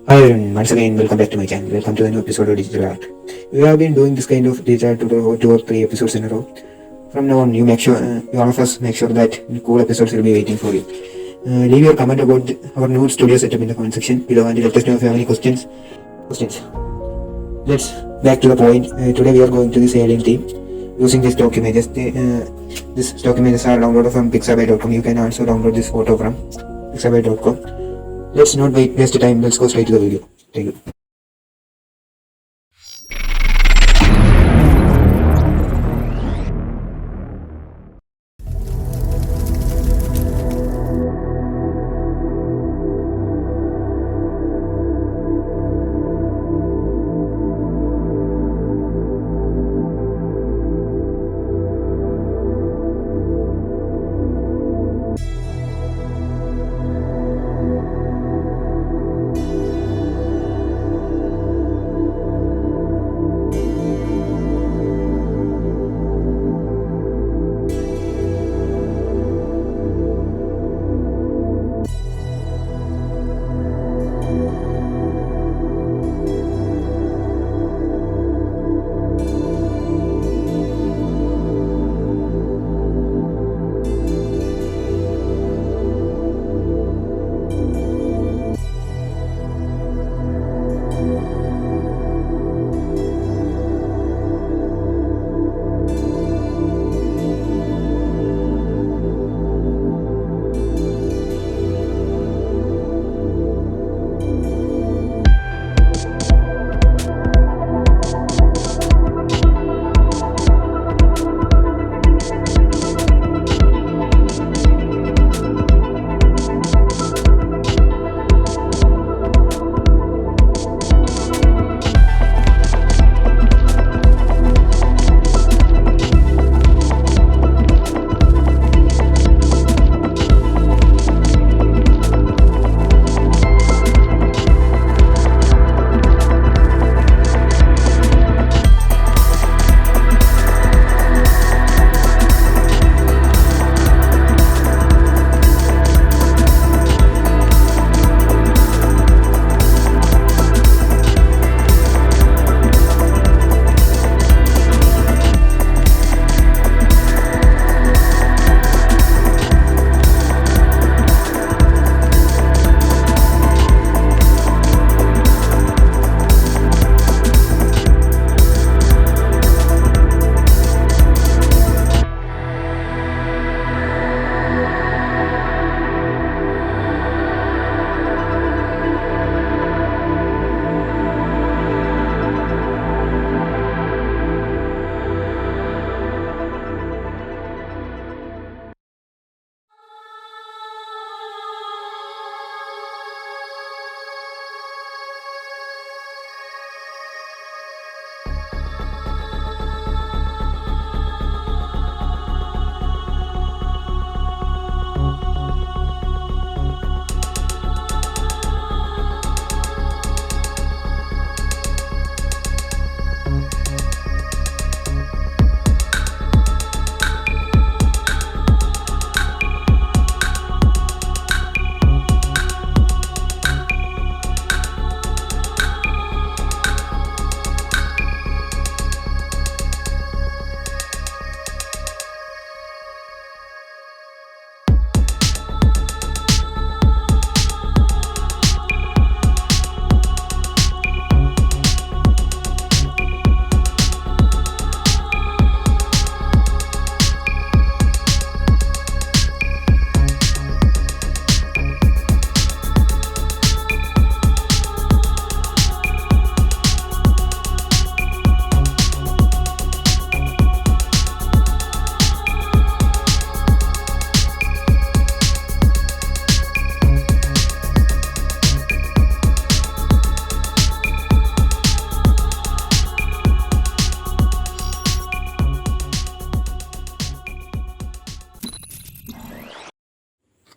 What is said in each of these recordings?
Hi everyone, once again welcome back to my channel. Welcome to a new episode of Digital Art. We have been doing this kind of digital art to 2 or 3 episodes in a row. From now on, you make sure, all of us make sure that cool episodes will be waiting for you. Leave your comment about our new studio setup in the comment section below and let us know if you have any questions. Let's back to the point. Today we are going to this alien theme using this stock images. These stock images are downloaded from pixabay.com. You can also download this photo from pixabay.com. Let's not waste time. Let's go straight to the video. Thank you.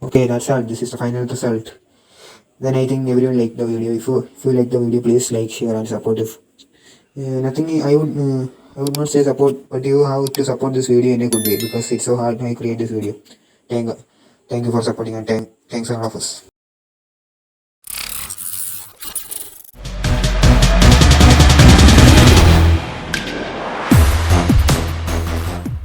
Okay, that's all. This is the final result. Then I think everyone liked the video. If you like the video, please like, share, and support. If nothing, I would not say support, but you have to support this video in a good way because it's so hard to create this video. Thank, thank you for supporting and thanks all of us.